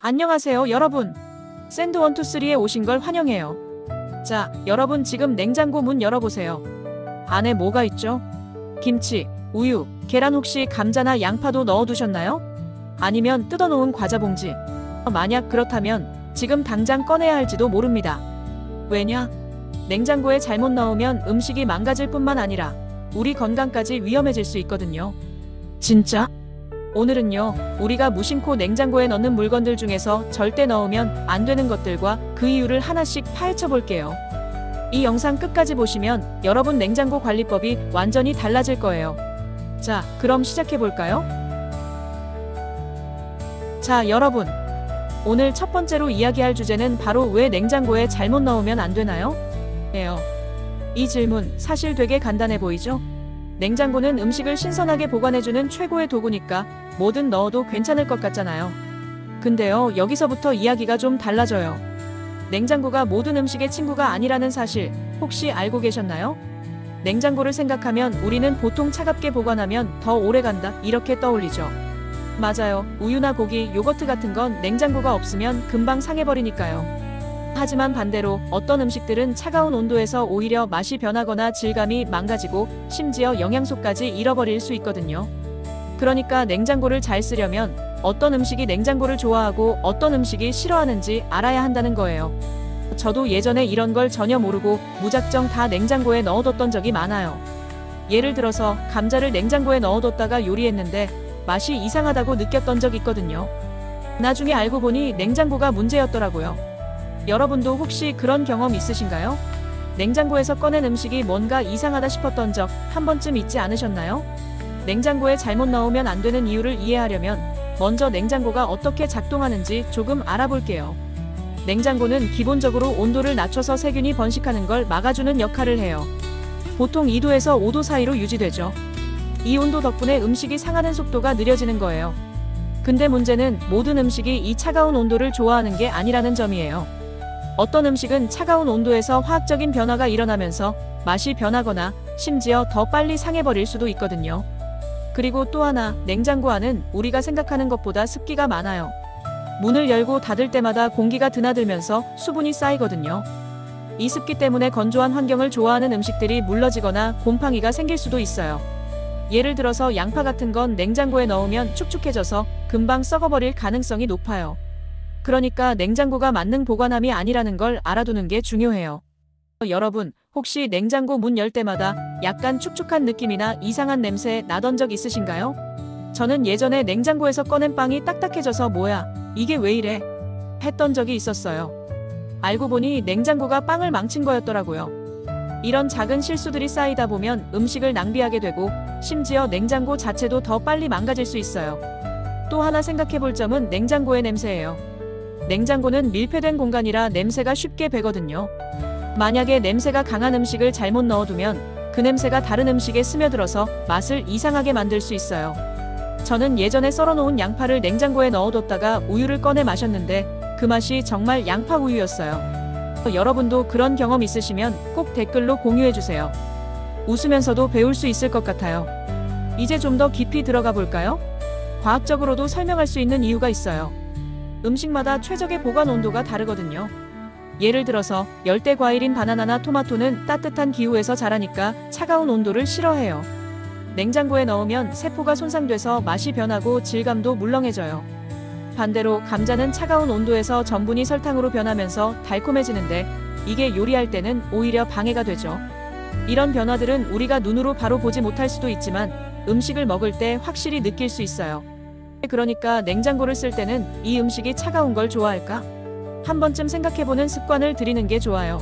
안녕하세요, 여러분. 샌드123에 오신 걸 환영해요. 자, 여러분 지금 냉장고 문 열어보세요. 안에 뭐가 있죠? 김치, 우유, 계란 혹시 감자나 양파도 넣어두셨나요? 아니면 뜯어놓은 과자 봉지? 만약 그렇다면 지금 당장 꺼내야 할지도 모릅니다. 왜냐? 냉장고에 잘못 넣으면 음식이 망가질 뿐만 아니라 우리 건강까지 위험해질 수 있거든요. 진짜? 오늘은요, 우리가 무심코 냉장고에 넣는 물건들 중에서 절대 넣으면 안 되는 것들과 그 이유를 하나씩 파헤쳐 볼게요. 이 영상 끝까지 보시면 여러분 냉장고 관리법이 완전히 달라질 거예요. 자, 그럼 시작해 볼까요? 자, 여러분. 오늘 첫 번째로 이야기할 주제는 바로 왜 냉장고에 잘못 넣으면 안 되나요? 예요. 이 질문 사실 되게 간단해 보이죠? 냉장고는 음식을 신선하게 보관해주는 최고의 도구니까 뭐든 넣어도 괜찮을 것 같잖아요. 근데요, 여기서부터 이야기가 좀 달라져요. 냉장고가 모든 음식의 친구가 아니라는 사실 혹시 알고 계셨나요? 냉장고를 생각하면 우리는 보통 차갑게 보관하면 더 오래 간다 이렇게 떠올리죠. 맞아요. 우유나 고기, 요거트 같은 건 냉장고가 없으면 금방 상해버리니까요. 하지만 반대로 어떤 음식들은 차가운 온도에서 오히려 맛이 변하거나 질감이 망가지고 심지어 영양소까지 잃어버릴 수 있거든요. 그러니까 냉장고를 잘 쓰려면 어떤 음식이 냉장고를 좋아하고 어떤 음식이 싫어하는지 알아야 한다는 거예요. 저도 예전에 이런 걸 전혀 모르고 무작정 다 냉장고에 넣어뒀던 적이 많아요. 예를 들어서 감자를 냉장고에 넣어뒀다가 요리했는데 맛이 이상하다고 느꼈던 적 있거든요. 나중에 알고 보니 냉장고가 문제였더라고요. 여러분도 혹시 그런 경험 있으신가요? 냉장고에서 꺼낸 음식이 뭔가 이상하다 싶었던 적 한 번쯤 있지 않으셨나요? 냉장고에 잘못 넣으면 안 되는 이유를 이해하려면 먼저 냉장고가 어떻게 작동하는지 조금 알아볼게요. 냉장고는 기본적으로 온도를 낮춰서 세균이 번식하는 걸 막아주는 역할을 해요. 보통 2도에서 5도 사이로 유지되죠. 이 온도 덕분에 음식이 상하는 속도가 느려지는 거예요. 근데 문제는 모든 음식이 이 차가운 온도를 좋아하는 게 아니라는 점이에요. 어떤 음식은 차가운 온도에서 화학적인 변화가 일어나면서 맛이 변하거나 심지어 더 빨리 상해버릴 수도 있거든요. 그리고 또 하나, 냉장고 안은 우리가 생각하는 것보다 습기가 많아요. 문을 열고 닫을 때마다 공기가 드나들면서 수분이 쌓이거든요. 이 습기 때문에 건조한 환경을 좋아하는 음식들이 물러지거나 곰팡이가 생길 수도 있어요. 예를 들어서 양파 같은 건 냉장고에 넣으면 축축해져서 금방 썩어버릴 가능성이 높아요. 그러니까 냉장고가 맞는 보관함이 아니라는 걸 알아두는 게 중요해요. 여러분, 혹시 냉장고 문 열 때마다 약간 축축한 느낌이나 이상한 냄새 나던 적 있으신가요? 저는 예전에 냉장고에서 꺼낸 빵이 딱딱해져서 뭐야, 이게 왜 이래? 했던 적이 있었어요. 알고 보니 냉장고가 빵을 망친 거였더라고요. 이런 작은 실수들이 쌓이다 보면 음식을 낭비하게 되고 심지어 냉장고 자체도 더 빨리 망가질 수 있어요. 또 하나 생각해 볼 점은 냉장고의 냄새예요. 냉장고는 밀폐된 공간이라 냄새가 쉽게 배거든요. 만약에 냄새가 강한 음식을 잘못 넣어두면 그 냄새가 다른 음식에 스며들어서 맛을 이상하게 만들 수 있어요. 저는 예전에 썰어놓은 양파를 냉장고에 넣어뒀다가 우유를 꺼내 마셨는데 그 맛이 정말 양파 우유였어요. 여러분도 그런 경험 있으시면 꼭 댓글로 공유해주세요. 웃으면서도 배울 수 있을 것 같아요. 이제 좀 더 깊이 들어가 볼까요? 과학적으로도 설명할 수 있는 이유가 있어요. 음식마다 최적의 보관 온도가 다르거든요. 예를 들어서 열대 과일인 바나나나 토마토는 따뜻한 기후에서 자라니까 차가운 온도를 싫어해요. 냉장고에 넣으면 세포가 손상돼서 맛이 변하고 질감도 물렁해져요. 반대로 감자는 차가운 온도에서 전분이 설탕으로 변하면서 달콤해지는데 이게 요리할 때는 오히려 방해가 되죠. 이런 변화들은 우리가 눈으로 바로 보지 못할 수도 있지만 음식을 먹을 때 확실히 느낄 수 있어요. 그러니까 냉장고를 쓸 때는 이 음식이 차가운 걸 좋아할까? 한 번쯤 생각해보는 습관을 들이는 게 좋아요.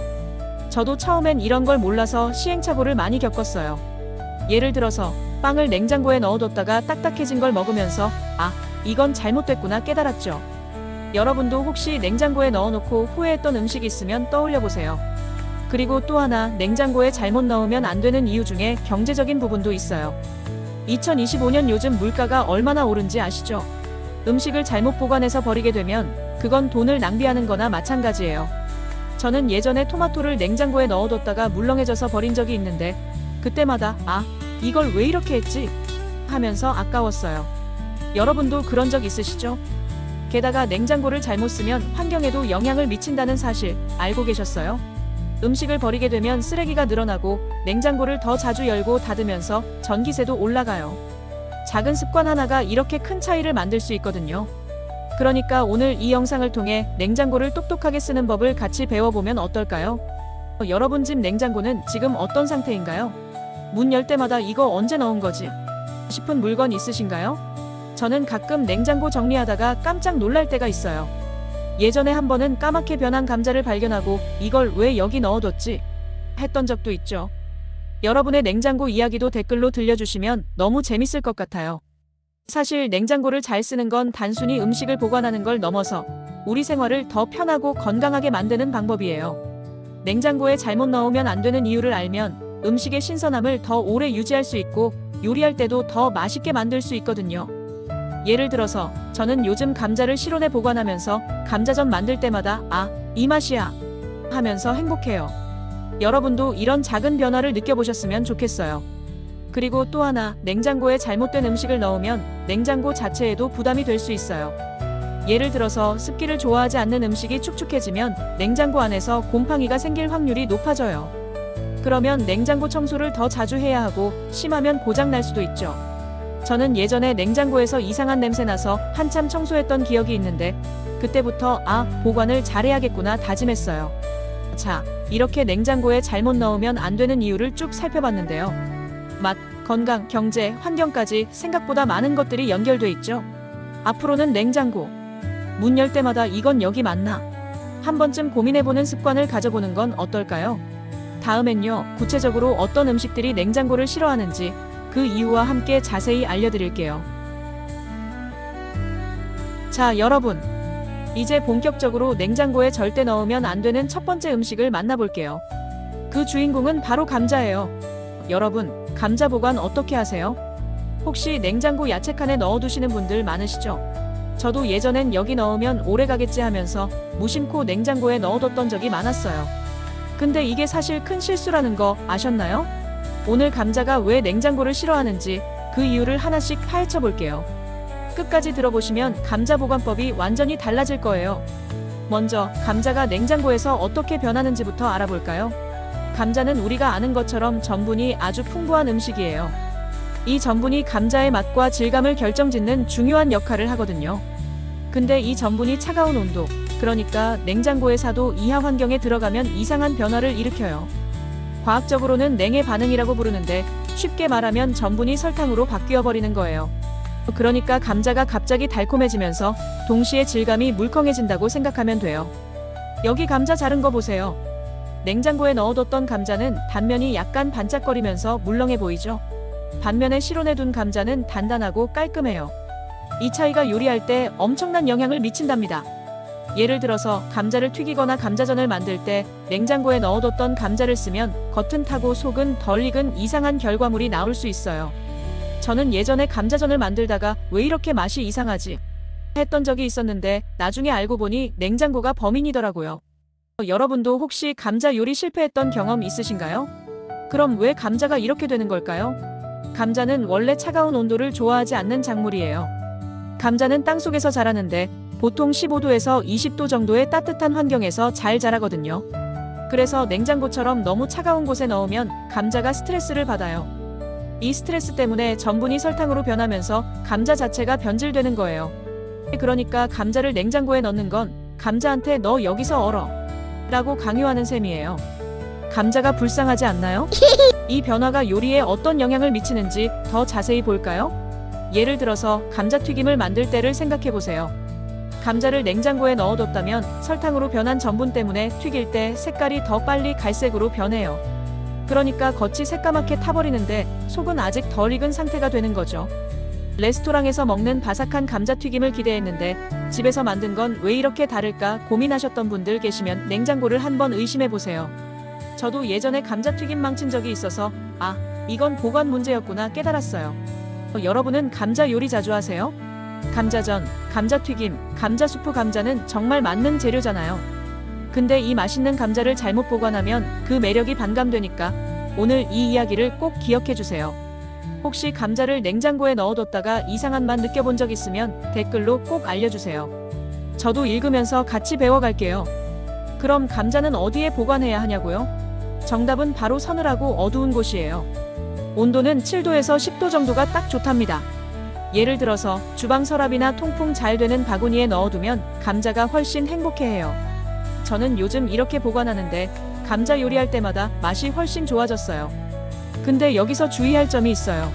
저도 처음엔 이런 걸 몰라서 시행착오를 많이 겪었어요. 예를 들어서 빵을 냉장고에 넣어뒀다가 딱딱해진 걸 먹으면서 이건 잘못됐구나 깨달았죠. 여러분도 혹시 냉장고에 넣어놓고 후회했던 음식이 있으면 떠올려보세요. 그리고 또 하나, 냉장고에 잘못 넣으면 안 되는 이유 중에 경제적인 부분도 있어요. 2025년 요즘 물가가 얼마나 오른지 아시죠? 음식을 잘못 보관해서 버리게 되면 그건 돈을 낭비하는 거나 마찬가지예요. 저는 예전에 토마토를 냉장고에 넣어뒀다가 물렁해져서 버린 적이 있는데 그때마다 이걸 왜 이렇게 했지? 하면서 아까웠어요. 여러분도 그런 적 있으시죠? 게다가 냉장고를 잘못 쓰면 환경에도 영향을 미친다는 사실 알고 계셨어요? 음식을 버리게 되면 쓰레기가 늘어나고 냉장고를 더 자주 열고 닫으면서 전기세도 올라가요. 작은 습관 하나가 이렇게 큰 차이를 만들 수 있거든요. 그러니까 오늘 이 영상을 통해 냉장고를 똑똑하게 쓰는 법을 같이 배워보면 어떨까요? 여러분 집 냉장고는 지금 어떤 상태인가요? 문 열 때마다 이거 언제 넣은 거지? 싶은 물건 있으신가요? 저는 가끔 냉장고 정리하다가 깜짝 놀랄 때가 있어요. 예전에 한 번은 까맣게 변한 감자를 발견하고 이걸 왜 여기 넣어뒀지? 했던 적도 있죠. 여러분의 냉장고 이야기도 댓글로 들려주시면 너무 재밌을 것 같아요. 사실 냉장고를 잘 쓰는 건 단순히 음식을 보관하는 걸 넘어서 우리 생활을 더 편하고 건강하게 만드는 방법이에요. 냉장고에 잘못 넣으면 안 되는 이유를 알면 음식의 신선함을 더 오래 유지할 수 있고 요리할 때도 더 맛있게 만들 수 있거든요. 예를 들어서 저는 요즘 감자를 실온에 보관하면서 감자전 만들 때마다 이 맛이야 하면서 행복해요. 여러분도 이런 작은 변화를 느껴보셨으면 좋겠어요. 그리고 또 하나, 냉장고에 잘못된 음식을 넣으면 냉장고 자체에도 부담이 될 수 있어요. 예를 들어서 습기를 좋아하지 않는 음식이 축축해지면 냉장고 안에서 곰팡이가 생길 확률이 높아져요. 그러면 냉장고 청소를 더 자주 해야 하고 심하면 고장 날 수도 있죠. 저는 예전에 냉장고에서 이상한 냄새 나서 한참 청소했던 기억이 있는데 그때부터 보관을 잘해야겠구나 다짐했어요. 자, 이렇게 냉장고에 잘못 넣으면 안 되는 이유를 쭉 살펴봤는데요. 맛, 건강, 경제, 환경까지 생각보다 많은 것들이 연결돼 있죠. 앞으로는 냉장고 문 열 때마다 이건 여기 맞나? 한 번쯤 고민해보는 습관을 가져보는 건 어떨까요? 다음엔요, 구체적으로 어떤 음식들이 냉장고를 싫어하는지 그 이유와 함께 자세히 알려드릴게요. 자, 여러분. 이제 본격적으로 냉장고에 절대 넣으면 안 되는 첫 번째 음식을 만나볼게요. 그 주인공은 바로 감자예요. 여러분, 감자 보관 어떻게 하세요? 혹시 냉장고 야채칸에 넣어두시는 분들 많으시죠? 저도 예전엔 여기 넣으면 오래 가겠지 하면서 무심코 냉장고에 넣어뒀던 적이 많았어요. 근데 이게 사실 큰 실수라는 거 아셨나요? 오늘 감자가 왜 냉장고를 싫어하는지 그 이유를 하나씩 파헤쳐 볼게요. 끝까지 들어보시면 감자 보관법이 완전히 달라질 거예요. 먼저 감자가 냉장고에서 어떻게 변하는지부터 알아볼까요? 감자는 우리가 아는 것처럼 전분이 아주 풍부한 음식이에요. 이 전분이 감자의 맛과 질감을 결정짓는 중요한 역할을 하거든요. 근데 이 전분이 차가운 온도, 그러니까 냉장고의 4도 이하 환경에 들어가면 이상한 변화를 일으켜요. 과학적으로는 냉의 반응이라고 부르는데 쉽게 말하면 전분이 설탕으로 바뀌어 버리는 거예요. 그러니까 감자가 갑자기 달콤해지면서 동시에 질감이 물컹해진다고 생각하면 돼요. 여기 감자 자른 거 보세요. 냉장고에 넣어뒀던 감자는 단면이 약간 반짝거리면서 물렁해 보이죠? 반면에 실온에 둔 감자는 단단하고 깔끔해요. 이 차이가 요리할 때 엄청난 영향을 미친답니다. 예를 들어서 감자를 튀기거나 감자전을 만들 때 냉장고에 넣어뒀던 감자를 쓰면 겉은 타고 속은 덜 익은 이상한 결과물이 나올 수 있어요. 저는 예전에 감자전을 만들다가 왜 이렇게 맛이 이상하지? 했던 적이 있었는데 나중에 알고 보니 냉장고가 범인이더라고요. 여러분도 혹시 감자 요리 실패했던 경험 있으신가요? 그럼 왜 감자가 이렇게 되는 걸까요? 감자는 원래 차가운 온도를 좋아하지 않는 작물이에요. 감자는 땅속에서 자라는데 보통 15도에서 20도 정도의 따뜻한 환경에서 잘 자라거든요. 그래서 냉장고처럼 너무 차가운 곳에 넣으면 감자가 스트레스를 받아요. 이 스트레스 때문에 전분이 설탕으로 변하면서 감자 자체가 변질되는 거예요. 그러니까 감자를 냉장고에 넣는 건 감자한테 너 여기서 얼어 라고 강요하는 셈이에요. 감자가 불쌍하지 않나요? 이 변화가 요리에 어떤 영향을 미치는지 더 자세히 볼까요? 예를 들어서 감자튀김을 만들 때를 생각해보세요. 감자를 냉장고에 넣어뒀다면 설탕으로 변한 전분 때문에 튀길 때 색깔이 더 빨리 갈색으로 변해요. 그러니까 겉이 새까맣게 타버리는데 속은 아직 덜 익은 상태가 되는 거죠. 레스토랑에서 먹는 바삭한 감자튀김을 기대했는데 집에서 만든 건 왜 이렇게 다를까 고민하셨던 분들 계시면 냉장고를 한번 의심해보세요. 저도 예전에 감자튀김 망친 적이 있어서 이건 보관 문제였구나 깨달았어요. 여러분은 감자 요리 자주 하세요? 감자전, 감자튀김, 감자수프 감자는 정말 맞는 재료잖아요. 근데 이 맛있는 감자를 잘못 보관하면 그 매력이 반감되니까 오늘 이 이야기를 꼭 기억해주세요. 혹시 감자를 냉장고에 넣어뒀다가 이상한 맛 느껴본 적 있으면 댓글로 꼭 알려주세요. 저도 읽으면서 같이 배워갈게요. 그럼 감자는 어디에 보관해야 하냐고요? 정답은 바로 서늘하고 어두운 곳이에요. 온도는 7도에서 10도 정도가 딱 좋답니다. 예를 들어서 주방 서랍이나 통풍 잘 되는 바구니에 넣어두면 감자가 훨씬 행복해해요. 저는 요즘 이렇게 보관하는데 감자 요리할 때마다 맛이 훨씬 좋아졌어요. 근데 여기서 주의할 점이 있어요.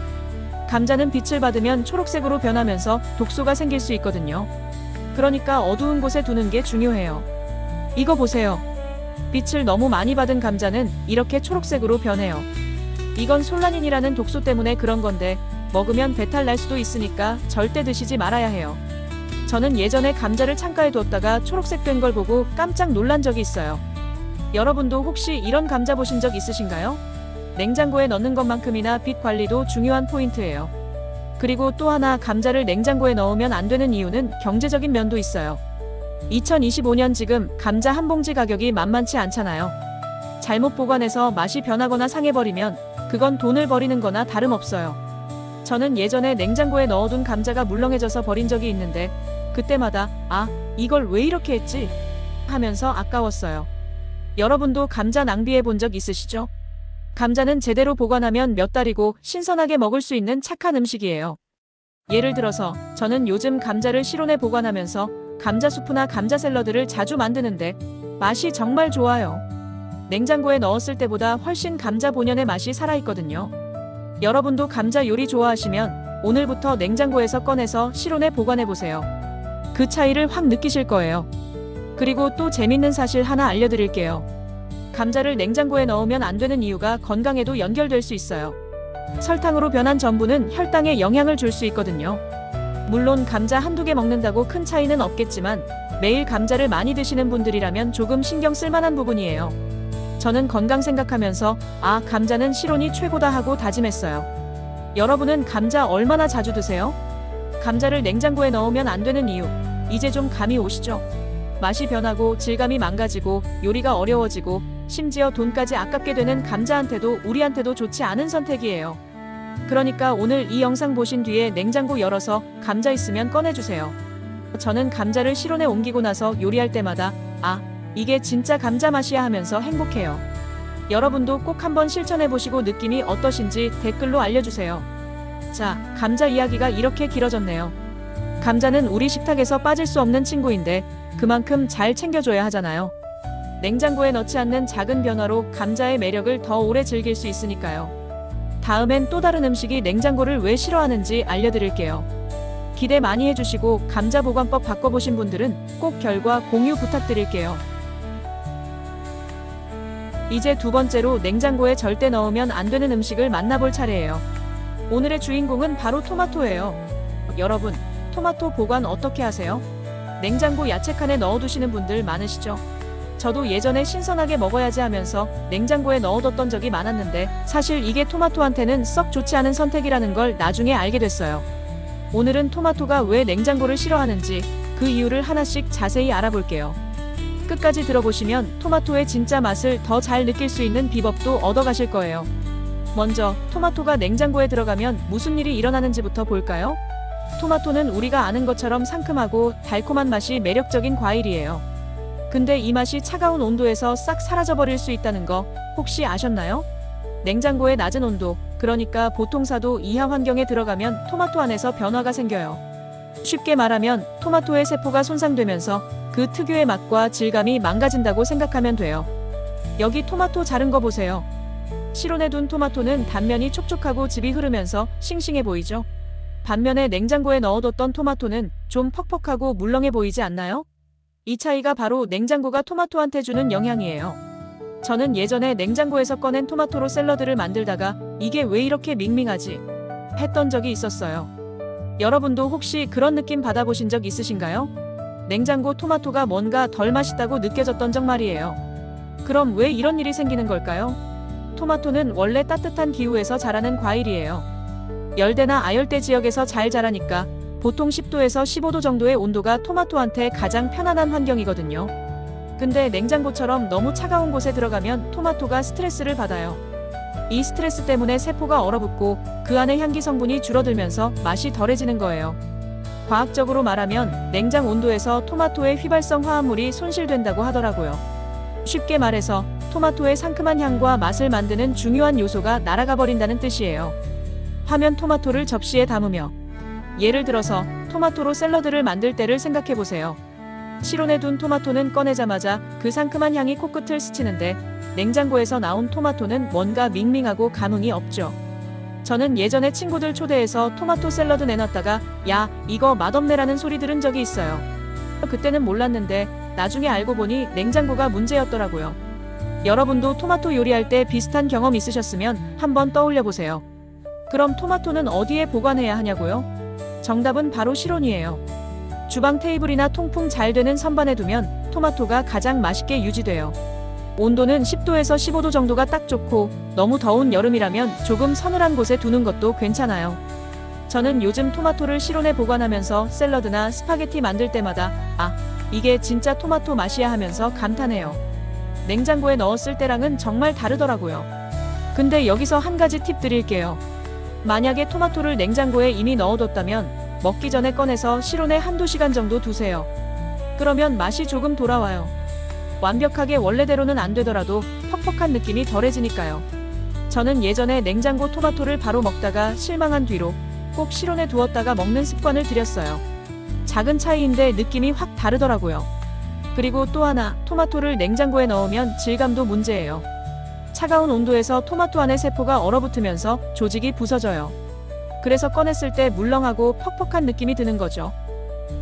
감자는 빛을 받으면 초록색으로 변하면서 독소가 생길 수 있거든요. 그러니까 어두운 곳에 두는 게 중요해요. 이거 보세요. 빛을 너무 많이 받은 감자는 이렇게 초록색으로 변해요. 이건 솔라닌이라는 독소 때문에 그런 건데 먹으면 배탈 날 수도 있으니까 절대 드시지 말아야 해요. 저는 예전에 감자를 창가에 뒀다가 초록색 된 걸 보고 깜짝 놀란 적이 있어요. 여러분도 혹시 이런 감자 보신 적 있으신가요? 냉장고에 넣는 것만큼이나 빛 관리도 중요한 포인트예요. 그리고 또 하나 감자를 냉장고에 넣으면 안 되는 이유는 경제적인 면도 있어요. 2025년 지금 감자 한 봉지 가격이 만만치 않잖아요. 잘못 보관해서 맛이 변하거나 상해버리면 그건 돈을 버리는 거나 다름없어요. 저는 예전에 냉장고에 넣어둔 감자가 물렁해져서 버린 적이 있는데 그때마다 이걸 왜 이렇게 했지? 하면서 아까웠어요. 여러분도 감자 낭비해 본 적 있으시죠? 감자는 제대로 보관하면 몇 달이고 신선하게 먹을 수 있는 착한 음식이에요. 예를 들어서 저는 요즘 감자를 실온에 보관하면서 감자 수프나 감자 샐러드를 자주 만드는데 맛이 정말 좋아요. 냉장고에 넣었을 때보다 훨씬 감자 본연의 맛이 살아있거든요. 여러분도 감자 요리 좋아하시면 오늘부터 냉장고에서 꺼내서 실온에 보관해보세요. 그 차이를 확 느끼실 거예요. 그리고 또 재밌는 사실 하나 알려드릴게요. 감자를 냉장고에 넣으면 안 되는 이유가 건강에도 연결될 수 있어요. 설탕으로 변한 전분은 혈당에 영향을 줄 수 있거든요. 물론 감자 한두 개 먹는다고 큰 차이는 없겠지만 매일 감자를 많이 드시는 분들이라면 조금 신경 쓸 만한 부분이에요. 저는 건강 생각하면서 감자는 실온이 최고다 하고 다짐했어요. 여러분은 감자 얼마나 자주 드세요? 감자를 냉장고에 넣으면 안 되는 이유, 이제 좀 감이 오시죠? 맛이 변하고 질감이 망가지고 요리가 어려워지고 심지어 돈까지 아깝게 되는 감자한테도 우리한테도 좋지 않은 선택이에요. 그러니까 오늘 이 영상 보신 뒤에 냉장고 열어서 감자 있으면 꺼내주세요. 저는 감자를 실온에 옮기고 나서 요리할 때마다 이게 진짜 감자 맛이야 하면서 행복해요. 여러분도 꼭 한번 실천해보시고 느낌이 어떠신지 댓글로 알려주세요. 자, 감자 이야기가 이렇게 길어졌네요. 감자는 우리 식탁에서 빠질 수 없는 친구인데 그만큼 잘 챙겨줘야 하잖아요. 냉장고에 넣지 않는 작은 변화로 감자의 매력을 더 오래 즐길 수 있으니까요. 다음엔 또 다른 음식이 냉장고를 왜 싫어하는지 알려드릴게요. 기대 많이 해주시고 감자 보관법 바꿔보신 분들은 꼭 결과 공유 부탁드릴게요. 이제 두 번째로 냉장고에 절대 넣으면 안 되는 음식을 만나볼 차례예요. 오늘의 주인공은 바로 토마토예요. 여러분, 토마토 보관 어떻게 하세요? 냉장고 야채칸에 넣어두시는 분들 많으시죠? 저도 예전에 신선하게 먹어야지 하면서 냉장고에 넣어뒀던 적이 많았는데 사실 이게 토마토한테는 썩 좋지 않은 선택이라는 걸 나중에 알게 됐어요. 오늘은 토마토가 왜 냉장고를 싫어하는지 그 이유를 하나씩 자세히 알아볼게요. 끝까지 들어보시면 토마토의 진짜 맛을 더 잘 느낄 수 있는 비법도 얻어가실 거예요. 먼저 토마토가 냉장고에 들어가면 무슨 일이 일어나는지부터 볼까요? 토마토는 우리가 아는 것처럼 상큼하고 달콤한 맛이 매력적인 과일이에요. 근데 이 맛이 차가운 온도에서 싹 사라져버릴 수 있다는 거 혹시 아셨나요? 냉장고의 낮은 온도, 그러니까 보통 4도 이하 환경에 들어가면 토마토 안에서 변화가 생겨요. 쉽게 말하면 토마토의 세포가 손상되면서 그 특유의 맛과 질감이 망가진다고 생각하면 돼요. 여기 토마토 자른 거 보세요. 실온에 둔 토마토는 단면이 촉촉하고 즙이 흐르면서 싱싱해 보이죠? 반면에 냉장고에 넣어뒀던 토마토는 좀 퍽퍽하고 물렁해 보이지 않나요? 이 차이가 바로 냉장고가 토마토한테 주는 영향이에요. 저는 예전에 냉장고에서 꺼낸 토마토로 샐러드를 만들다가 이게 왜 이렇게 밍밍하지? 했던 적이 있었어요. 여러분도 혹시 그런 느낌 받아보신 적 있으신가요? 냉장고 토마토가 뭔가 덜 맛있다고 느껴졌던 적 말이에요. 그럼 왜 이런 일이 생기는 걸까요? 토마토는 원래 따뜻한 기후에서 자라는 과일이에요. 열대나 아열대 지역에서 잘 자라니까 보통 10도에서 15도 정도의 온도가 토마토한테 가장 편안한 환경이거든요. 근데 냉장고처럼 너무 차가운 곳에 들어가면 토마토가 스트레스를 받아요. 이 스트레스 때문에 세포가 얼어붙고 그 안의 향기 성분이 줄어들면서 맛이 덜해지는 거예요. 과학적으로 말하면 냉장 온도에서 토마토의 휘발성 화합물이 손실된다고 하더라고요. 쉽게 말해서 토마토의 상큼한 향과 맛을 만드는 중요한 요소가 날아가 버린다는 뜻이에요. 화면 토마토를 접시에 담으며 예를 들어서 토마토로 샐러드를 만들 때를 생각해 보세요. 실온에 둔 토마토는 꺼내자마자 그 상큼한 향이 코끝을 스치는데 냉장고에서 나온 토마토는 뭔가 밍밍하고 감흥이 없죠. 저는 예전에 친구들 초대해서 토마토 샐러드 내놨다가 야, 이거 맛없네라는 소리 들은 적이 있어요. 그때는 몰랐는데 나중에 알고 보니 냉장고가 문제였더라고요. 여러분도 토마토 요리할 때 비슷한 경험 있으셨으면 한번 떠올려 보세요. 그럼 토마토는 어디에 보관해야 하냐고요? 정답은 바로 실온이에요. 주방 테이블이나 통풍 잘 되는 선반에 두면 토마토가 가장 맛있게 유지돼요. 온도는 10도에서 15도 정도가 딱 좋고 너무 더운 여름이라면 조금 서늘한 곳에 두는 것도 괜찮아요. 저는 요즘 토마토를 실온에 보관하면서 샐러드나 스파게티 만들 때마다 이게 진짜 토마토 맛이야 하면서 감탄해요. 냉장고에 넣었을 때랑은 정말 다르더라고요. 근데 여기서 한 가지 팁 드릴게요. 만약에 토마토를 냉장고에 이미 넣어뒀다면 먹기 전에 꺼내서 실온에 한두 시간 정도 두세요. 그러면 맛이 조금 돌아와요. 완벽하게 원래대로는 안 되더라도 퍽퍽한 느낌이 덜해지니까요. 저는 예전에 냉장고 토마토를 바로 먹다가 실망한 뒤로 꼭 실온에 두었다가 먹는 습관을 들였어요. 작은 차이인데 느낌이 확 다르더라고요. 그리고 또 하나, 토마토를 냉장고에 넣으면 질감도 문제예요. 차가운 온도에서 토마토 안에 세포가 얼어붙으면서 조직이 부서져요. 그래서 꺼냈을 때 물렁하고 퍽퍽한 느낌이 드는 거죠.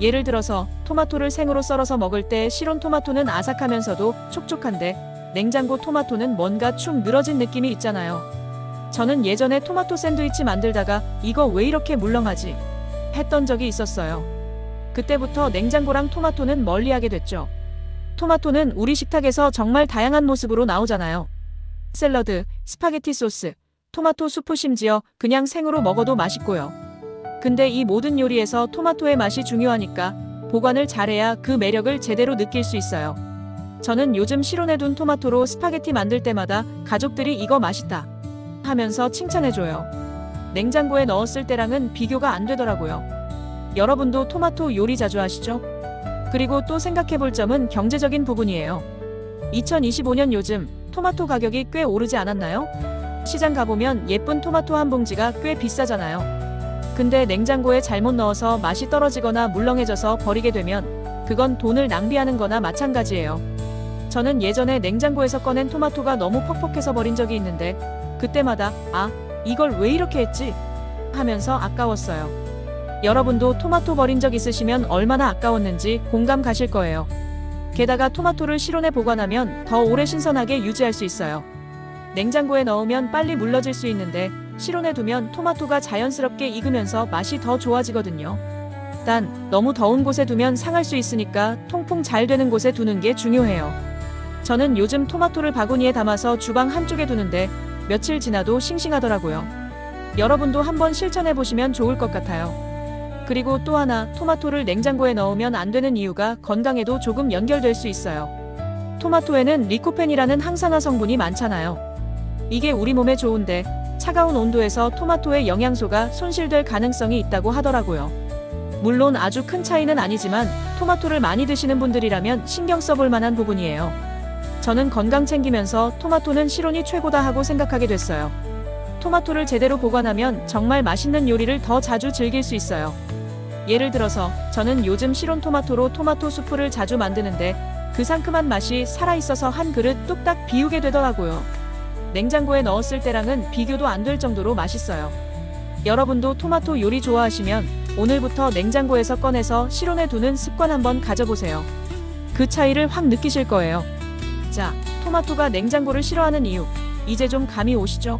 예를 들어서 토마토를 생으로 썰어서 먹을 때 실온 토마토는 아삭하면서도 촉촉한데 냉장고 토마토는 뭔가 축 늘어진 느낌이 있잖아요. 저는 예전에 토마토 샌드위치 만들다가 이거 왜 이렇게 물렁하지? 했던 적이 있었어요. 그때부터 냉장고랑 토마토는 멀리하게 됐죠. 토마토는 우리 식탁에서 정말 다양한 모습으로 나오잖아요. 샐러드, 스파게티 소스, 토마토 수프 심지어 그냥 생으로 먹어도 맛있고요. 근데 이 모든 요리에서 토마토의 맛이 중요하니까 보관을 잘해야 그 매력을 제대로 느낄 수 있어요. 저는 요즘 실온에 둔 토마토로 스파게티 만들 때마다 가족들이 이거 맛있다 하면서 칭찬해줘요. 냉장고에 넣었을 때랑은 비교가 안 되더라고요. 여러분도 토마토 요리 자주 하시죠? 그리고 또 생각해볼 점은 경제적인 부분이에요. 2025년 요즘 토마토 가격이 꽤 오르지 않았나요? 시장 가보면 예쁜 토마토 한 봉지가 꽤 비싸잖아요. 근데 냉장고에 잘못 넣어서 맛이 떨어지거나 물렁해져서 버리게 되면 그건 돈을 낭비하는 거나 마찬가지예요. 저는 예전에 냉장고에서 꺼낸 토마토가 너무 퍽퍽해서 버린 적이 있는데 그때마다 이걸 왜 이렇게 했지? 하면서 아까웠어요. 여러분도 토마토 버린 적 있으시면 얼마나 아까웠는지 공감 가실 거예요. 게다가 토마토를 실온에 보관하면 더 오래 신선하게 유지할 수 있어요. 냉장고에 넣으면 빨리 물러질 수 있는데 실온에 두면 토마토가 자연스럽게 익으면서 맛이 더 좋아지거든요. 단, 너무 더운 곳에 두면 상할 수 있으니까 통풍 잘 되는 곳에 두는 게 중요해요. 저는 요즘 토마토를 바구니에 담아서 주방 한쪽에 두는데 며칠 지나도 싱싱하더라고요. 여러분도 한번 실천해보시면 좋을 것 같아요. 그리고 또 하나, 토마토를 냉장고에 넣으면 안 되는 이유가 건강에도 조금 연결될 수 있어요. 토마토에는 리코펜이라는 항산화 성분이 많잖아요. 이게 우리 몸에 좋은데 차가운 온도에서 토마토의 영양소가 손실될 가능성이 있다고 하더라고요. 물론 아주 큰 차이는 아니지만 토마토를 많이 드시는 분들이라면 신경 써볼 만한 부분이에요. 저는 건강 챙기면서 토마토는 실온이 최고다 하고 생각하게 됐어요. 토마토를 제대로 보관하면 정말 맛있는 요리를 더 자주 즐길 수 있어요. 예를 들어서 저는 요즘 실온 토마토로 토마토 수프를 자주 만드는데 그 상큼한 맛이 살아있어서 한 그릇 뚝딱 비우게 되더라고요. 냉장고에 넣었을 때랑은 비교도 안 될 정도로 맛있어요. 여러분도 토마토 요리 좋아하시면 오늘부터 냉장고에서 꺼내서 실온에 두는 습관 한번 가져보세요. 그 차이를 확 느끼실 거예요. 자, 토마토가 냉장고를 싫어하는 이유, 이제 좀 감이 오시죠?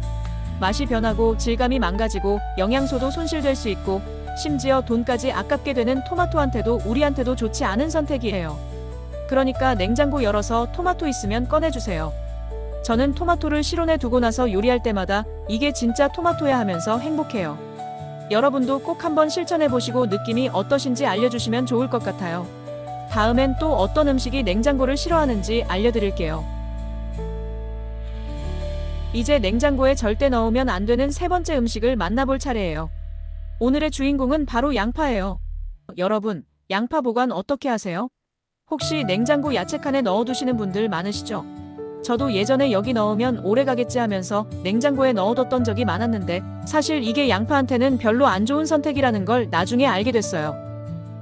맛이 변하고 질감이 망가지고 영양소도 손실될 수 있고 심지어 돈까지 아깝게 되는 토마토한테도 우리한테도 좋지 않은 선택이에요. 그러니까 냉장고 열어서 토마토 있으면 꺼내주세요. 저는 토마토를 실온에 두고 나서 요리할 때마다 이게 진짜 토마토야 하면서 행복해요. 여러분도 꼭 한번 실천해보시고 느낌이 어떠신지 알려주시면 좋을 것 같아요. 다음엔 또 어떤 음식이 냉장고를 싫어하는지 알려드릴게요. 이제 냉장고에 절대 넣으면 안 되는 세 번째 음식을 만나볼 차례예요. 오늘의 주인공은 바로 양파예요. 여러분, 양파 보관 어떻게 하세요? 혹시 냉장고 야채칸에 넣어두시는 분들 많으시죠? 저도 예전에 여기 넣으면 오래 가겠지 하면서 냉장고에 넣어뒀던 적이 많았는데 사실 이게 양파한테는 별로 안 좋은 선택이라는 걸 나중에 알게 됐어요.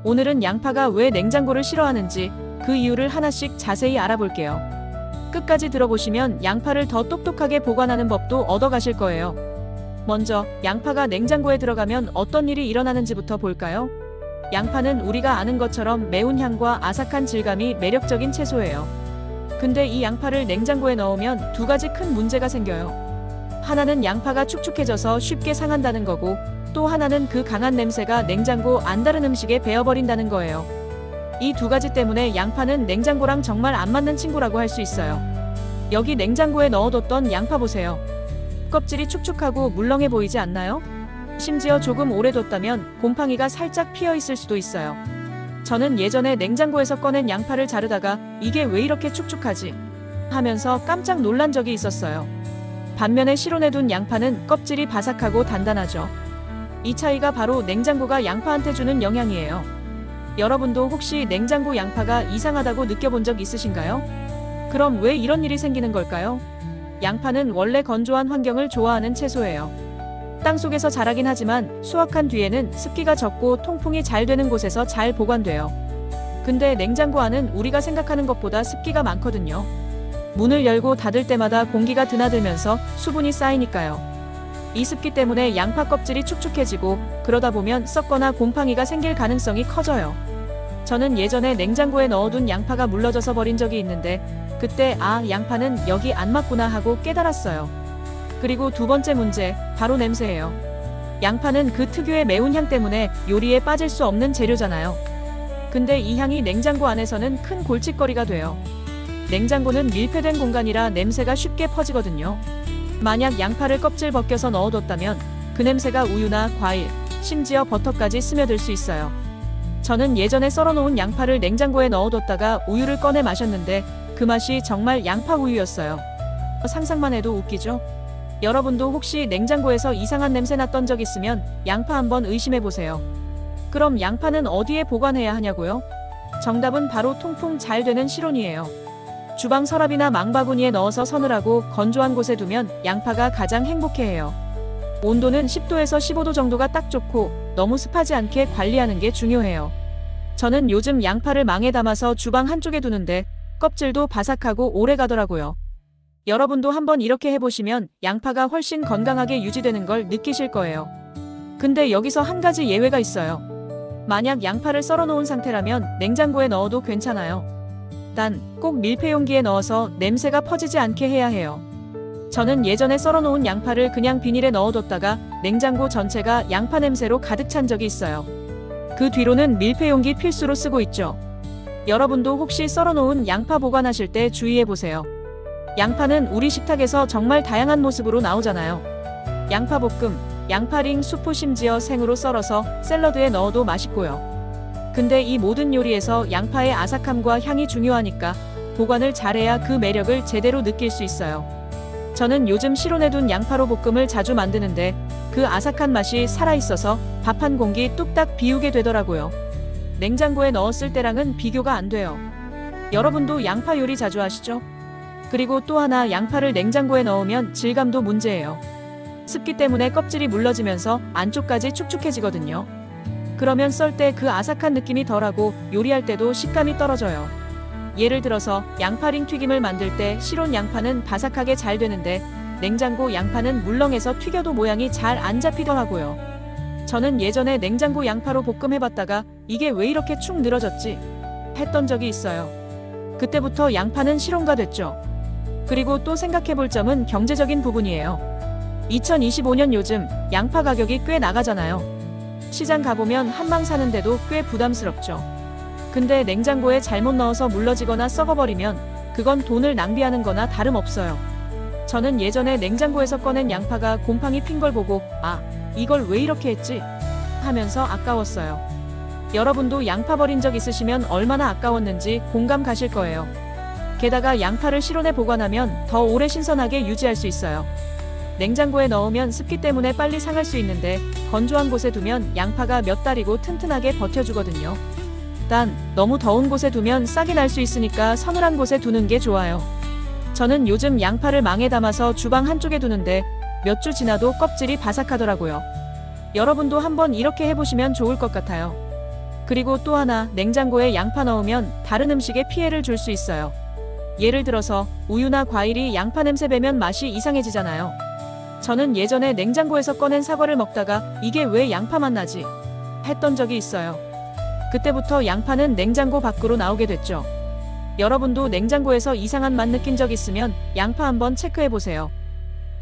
오늘은 양파가 왜 냉장고를 싫어하는지 그 이유를 하나씩 자세히 알아볼게요. 끝까지 들어보시면 양파를 더 똑똑하게 보관하는 법도 얻어가실 거예요. 먼저 양파가 냉장고에 들어가면 어떤 일이 일어나는지부터 볼까요? 양파는 우리가 아는 것처럼 매운 향과 아삭한 질감이 매력적인 채소예요. 근데 이 양파를 냉장고에 넣으면 두 가지 큰 문제가 생겨요. 하나는 양파가 축축해져서 쉽게 상한다는 거고, 또 하나는 그 강한 냄새가 냉장고 안 다른 음식에 배어버린다는 거예요. 이 두 가지 때문에 양파는 냉장고랑 정말 안 맞는 친구라고 할 수 있어요. 여기 냉장고에 넣어뒀던 양파 보세요. 껍질이 축축하고 물렁해 보이지 않나요? 심지어 조금 오래 뒀다면 곰팡이가 살짝 피어 있을 수도 있어요. 저는 예전에 냉장고에서 꺼낸 양파를 자르다가 이게 왜 이렇게 축축하지? 하면서 깜짝 놀란 적이 있었어요. 반면에 실온에 둔 양파는 껍질이 바삭하고 단단하죠. 이 차이가 바로 냉장고가 양파한테 주는 영향이에요. 여러분도 혹시 냉장고 양파가 이상하다고 느껴본 적 있으신가요? 그럼 왜 이런 일이 생기는 걸까요? 양파는 원래 건조한 환경을 좋아하는 채소예요. 땅속에서 자라긴 하지만 수확한 뒤에는 습기가 적고 통풍이 잘 되는 곳에서 잘 보관돼요. 근데 냉장고 안은 우리가 생각하는 것보다 습기가 많거든요. 문을 열고 닫을 때마다 공기가 드나들면서 수분이 쌓이니까요. 이 습기 때문에 양파 껍질이 축축해지고 그러다 보면 썩거나 곰팡이가 생길 가능성이 커져요. 저는 예전에 냉장고에 넣어둔 양파가 물러져서 버린 적이 있는데 그때 양파는 여기 안 맞구나 하고 깨달았어요. 그리고 두 번째 문제, 바로 냄새예요. 양파는 그 특유의 매운 향 때문에 요리에 빠질 수 없는 재료잖아요. 근데 이 향이 냉장고 안에서는 큰 골칫거리가 돼요. 냉장고는 밀폐된 공간이라 냄새가 쉽게 퍼지거든요. 만약 양파를 껍질 벗겨서 넣어뒀다면 그 냄새가 우유나 과일, 심지어 버터까지 스며들 수 있어요. 저는 예전에 썰어놓은 양파를 냉장고에 넣어뒀다가 우유를 꺼내 마셨는데 그 맛이 정말 양파 우유였어요. 상상만 해도 웃기죠? 여러분도 혹시 냉장고에서 이상한 냄새 났던 적 있으면 양파 한번 의심해보세요. 그럼 양파는 어디에 보관해야 하냐고요? 정답은 바로 통풍 잘 되는 실온이에요. 주방 서랍이나 망바구니에 넣어서 서늘하고 건조한 곳에 두면 양파가 가장 행복해해요. 온도는 10도에서 15도 정도가 딱 좋고 너무 습하지 않게 관리하는 게 중요해요. 저는 요즘 양파를 망에 담아서 주방 한쪽에 두는데 껍질도 바삭하고 오래 가더라고요. 여러분도 한번 이렇게 해보시면 양파가 훨씬 건강하게 유지되는 걸 느끼실 거예요. 근데 여기서 한 가지 예외가 있어요. 만약 양파를 썰어놓은 상태라면 냉장고에 넣어도 괜찮아요. 단, 꼭 밀폐용기에 넣어서 냄새가 퍼지지 않게 해야 해요. 저는 예전에 썰어놓은 양파를 그냥 비닐에 넣어뒀다가 냉장고 전체가 양파 냄새로 가득 찬 적이 있어요. 그 뒤로는 밀폐용기 필수로 쓰고 있죠. 여러분도 혹시 썰어놓은 양파 보관하실 때 주의해보세요. 양파는 우리 식탁에서 정말 다양한 모습으로 나오잖아요. 양파볶음, 양파링, 수프, 심지어 생으로 썰어서 샐러드에 넣어도 맛있고요. 근데 이 모든 요리에서 양파의 아삭함과 향이 중요하니까 보관을 잘해야 그 매력을 제대로 느낄 수 있어요. 저는 요즘 실온에 둔 양파로 볶음을 자주 만드는데 그 아삭한 맛이 살아있어서 밥 한 공기 뚝딱 비우게 되더라고요. 냉장고에 넣었을 때랑은 비교가 안 돼요. 여러분도 양파 요리 자주 하시죠? 그리고 또 하나, 양파를 냉장고에 넣으면 질감도 문제예요. 습기 때문에 껍질이 물러지면서 안쪽까지 축축해지거든요. 그러면 썰 때 그 아삭한 느낌이 덜하고 요리할 때도 식감이 떨어져요. 예를 들어서 양파링 튀김을 만들 때 실온 양파는 바삭하게 잘 되는데 냉장고 양파는 물렁해서 튀겨도 모양이 잘 안 잡히더라고요. 저는 예전에 냉장고 양파로 볶음 해봤다가 이게 왜 이렇게 축 늘어졌지? 했던 적이 있어요. 그때부터 양파는 실온가 됐죠. 그리고 또 생각해볼 점은 경제적인 부분이에요. 2025년 요즘 양파 가격이 꽤 나가잖아요. 시장 가보면 한 망 사는데도 꽤 부담스럽죠. 근데 냉장고에 잘못 넣어서 물러지거나 썩어버리면 그건 돈을 낭비하는 거나 다름없어요. 저는 예전에 냉장고에서 꺼낸 양파가 곰팡이 핀 걸 보고 이걸 왜 이렇게 했지? 하면서 아까웠어요. 여러분도 양파 버린 적 있으시면 얼마나 아까웠는지 공감 가실 거예요. 게다가 양파를 실온에 보관하면 더 오래 신선하게 유지할 수 있어요. 냉장고에 넣으면 습기 때문에 빨리 상할 수 있는데 건조한 곳에 두면 양파가 몇 달이고 튼튼하게 버텨주거든요. 단, 너무 더운 곳에 두면 싹이 날 수 있으니까 서늘한 곳에 두는 게 좋아요. 저는 요즘 양파를 망에 담아서 주방 한쪽에 두는데 몇 주 지나도 껍질이 바삭하더라고요. 여러분도 한번 이렇게 해보시면 좋을 것 같아요. 그리고 또 하나, 냉장고에 양파 넣으면 다른 음식에 피해를 줄 수 있어요. 예를 들어서 우유나 과일이 양파 냄새 배면 맛이 이상해지잖아요. 저는 예전에 냉장고에서 꺼낸 사과를 먹다가 이게 왜 양파맛 나지? 했던 적이 있어요. 그때부터 양파는 냉장고 밖으로 나오게 됐죠. 여러분도 냉장고에서 이상한 맛 느낀 적 있으면 양파 한번 체크해보세요.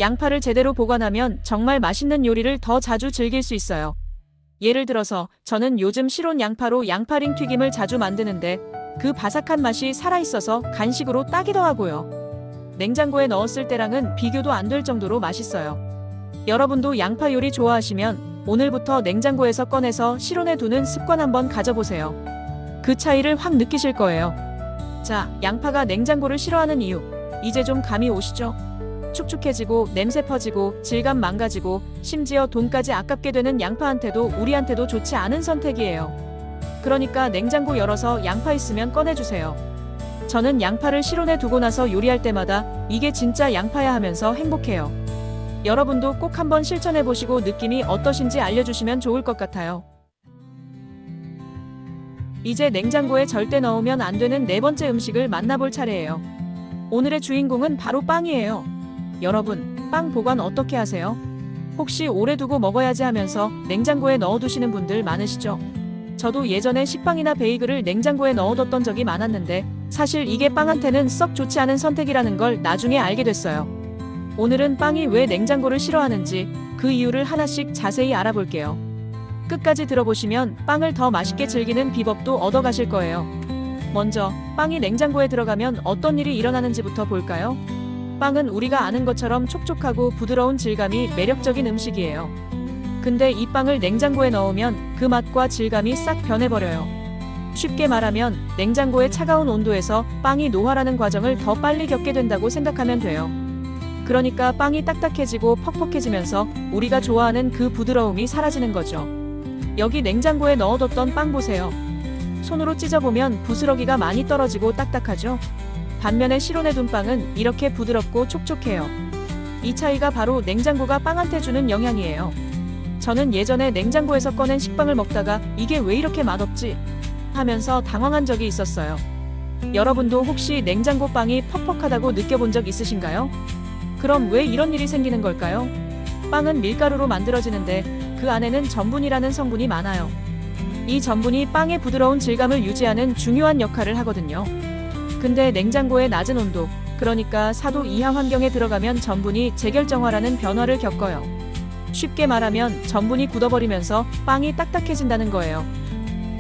양파를 제대로 보관하면 정말 맛있는 요리를 더 자주 즐길 수 있어요. 예를 들어서 저는 요즘 실온 양파로 양파링 튀김을 자주 만드는데 그 바삭한 맛이 살아있어서 간식으로 딱이더라고요. 냉장고에 넣었을 때랑은 비교도 안 될 정도로 맛있어요. 여러분도 양파 요리 좋아하시면 오늘부터 냉장고에서 꺼내서 실온에 두는 습관 한번 가져보세요. 그 차이를 확 느끼실 거예요. 자, 양파가 냉장고를 싫어하는 이유, 이제 좀 감이 오시죠? 축축해지고 냄새 퍼지고 질감 망가지고 심지어 돈까지 아깝게 되는 양파한테도 우리한테도 좋지 않은 선택이에요. 그러니까 냉장고 열어서 양파 있으면 꺼내주세요. 저는 양파를 실온에 두고 나서 요리할 때마다 이게 진짜 양파야 하면서 행복해요. 여러분도 꼭 한번 실천해보시고 느낌이 어떠신지 알려주시면 좋을 것 같아요. 이제 냉장고에 절대 넣으면 안 되는 네 번째 음식을 만나볼 차례예요. 오늘의 주인공은 바로 빵이에요. 여러분, 빵 보관 어떻게 하세요? 혹시 오래 두고 먹어야지 하면서 냉장고에 넣어두시는 분들 많으시죠? 저도 예전에 식빵이나 베이글을 냉장고에 넣어뒀던 적이 많았는데 사실 이게 빵한테는 썩 좋지 않은 선택이라는 걸 나중에 알게 됐어요. 오늘은 빵이 왜 냉장고를 싫어하는지 그 이유를 하나씩 자세히 알아볼게요. 끝까지 들어보시면 빵을 더 맛있게 즐기는 비법도 얻어가실 거예요. 먼저 빵이 냉장고에 들어가면 어떤 일이 일어나는지부터 볼까요? 빵은 우리가 아는 것처럼 촉촉하고 부드러운 질감이 매력적인 음식이에요. 근데 이 빵을 냉장고에 넣으면 그 맛과 질감이 싹 변해버려요. 쉽게 말하면 냉장고의 차가운 온도에서 빵이 노화라는 과정을 더 빨리 겪게 된다고 생각하면 돼요. 그러니까 빵이 딱딱해지고 퍽퍽해지면서 우리가 좋아하는 그 부드러움이 사라지는 거죠. 여기 냉장고에 넣어뒀던 빵 보세요. 손으로 찢어보면 부스러기가 많이 떨어지고 딱딱하죠? 반면에 실온에 둔 빵은 이렇게 부드럽고 촉촉해요. 이 차이가 바로 냉장고가 빵한테 주는 영향이에요. 저는 예전에 냉장고에서 꺼낸 식빵을 먹다가 이게 왜 이렇게 맛없지? 하면서 당황한 적이 있었어요. 여러분도 혹시 냉장고 빵이 퍽퍽하다고 느껴본 적 있으신가요? 그럼 왜 이런 일이 생기는 걸까요? 빵은 밀가루로 만들어지는데 그 안에는 전분이라는 성분이 많아요. 이 전분이 빵의 부드러운 질감을 유지하는 중요한 역할을 하거든요. 근데 냉장고의 낮은 온도, 그러니까 4도 이하 환경에 들어가면 전분이 재결정화라는 변화를 겪어요. 쉽게 말하면 전분이 굳어버리면서 빵이 딱딱해진다는 거예요.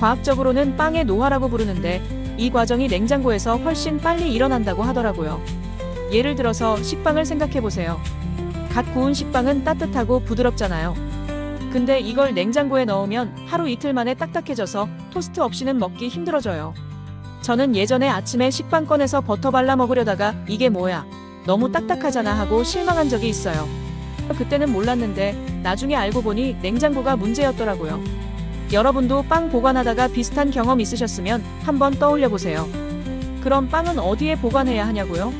과학적으로는 빵의 노화라고 부르는데 이 과정이 냉장고에서 훨씬 빨리 일어난다고 하더라고요. 예를 들어서 식빵을 생각해보세요. 갓 구운 식빵은 따뜻하고 부드럽잖아요. 근데 이걸 냉장고에 넣으면 하루 이틀 만에 딱딱해져서 토스트 없이는 먹기 힘들어져요. 저는 예전에 아침에 식빵 꺼내서 버터 발라 먹으려다가 이게 뭐야, 너무 딱딱하잖아 하고 실망한 적이 있어요. 그때는 몰랐는데 나중에 알고 보니 냉장고가 문제였더라고요. 여러분도 빵 보관하다가 비슷한 경험 있으셨으면 한번 떠올려 보세요. 그럼 빵은 어디에 보관해야 하냐고요?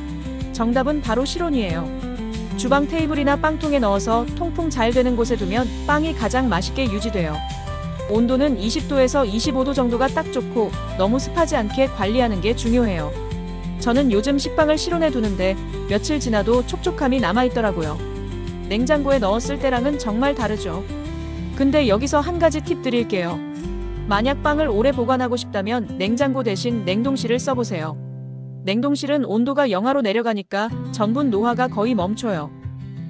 정답은 바로 실온이에요. 주방 테이블이나 빵통에 넣어서 통풍 잘 되는 곳에 두면 빵이 가장 맛있게 유지돼요. 온도는 20도에서 25도 정도가 딱 좋고 너무 습하지 않게 관리하는 게 중요해요. 저는 요즘 식빵을 실온에 두는데 며칠 지나도 촉촉함이 남아있더라고요. 냉장고에 넣었을 때랑은 정말 다르죠. 근데 여기서 한 가지 팁 드릴게요. 만약 빵을 오래 보관하고 싶다면 냉장고 대신 냉동실을 써보세요. 냉동실은 온도가 영하로 내려가니까 전분 노화가 거의 멈춰요.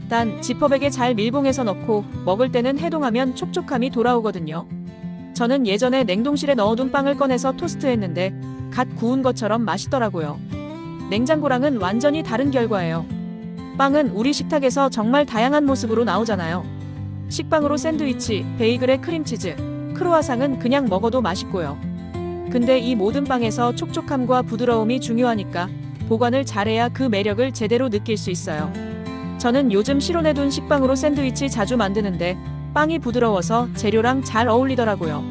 단 지퍼백에 잘 밀봉해서 넣고 먹을 때는 해동하면 촉촉함이 돌아오거든요. 저는 예전에 냉동실에 넣어둔 빵을 꺼내서 토스트했는데 갓 구운 것처럼 맛있더라고요. 냉장고랑은 완전히 다른 결과예요. 빵은 우리 식탁에서 정말 다양한 모습으로 나오잖아요. 식빵으로 샌드위치, 베이글에 크림치즈, 크로와상은 그냥 먹어도 맛있고요. 근데 이 모든 빵에서 촉촉함과 부드러움이 중요하니까 보관을 잘해야 그 매력을 제대로 느낄 수 있어요. 저는 요즘 실온에 둔 식빵으로 샌드위치 자주 만드는데 빵이 부드러워서 재료랑 잘 어울리더라고요.